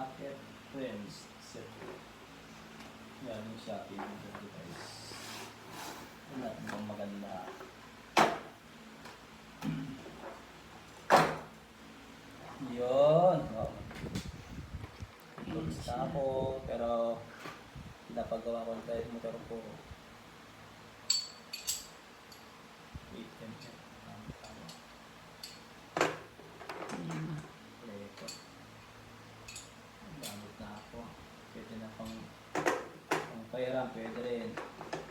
Socket Friends set. Yan yung Shopee dito guys. Wala nang maganda. Yun. Oh. Gusto ako pero pinapagawa ko tayo motor ko. 8mm. Gamit na ako. Pwede na pang pera, pwede rin.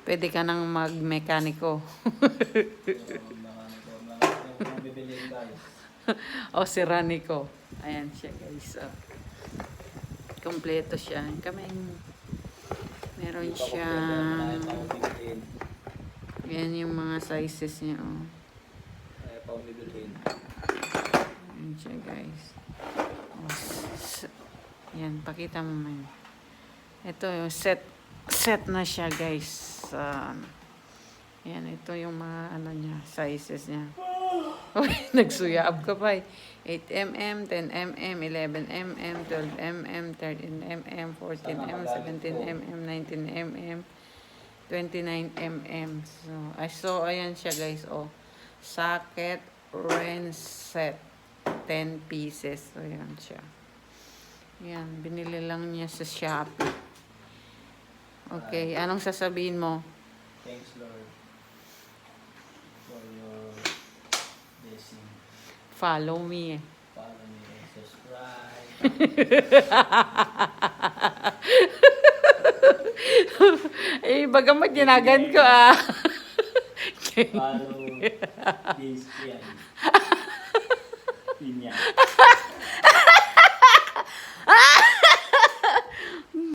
Pwede ka nang mag-mekaniko. Mga bibiliin guys. O si Ranico. Ayan siya guys. Kompleto siya. Meron siyang... Yan yung mga sizes niya. Oh. Ayaw pa akong bibiliin. Ayan siya guys. Yan, pakita mo man. Ito yung set na siya guys. Yan, ito yung mga ano niya, sizes niya. Uy, nagsuyab ka pa eh. 8mm, 10mm, 11mm, 12mm, 13mm, 14mm, 17mm, 19mm, 29mm. So ayan siya guys. Oh, socket wrench set. 10 pieces. So, ayan siya. Yan, binili lang niya sa Shopee. Okay, anong sasabihin mo? Thanks Lord for your blessing. Follow me. Follow me and subscribe. Eh, baga magdinagan ko ah. Follow this yan. Pinya.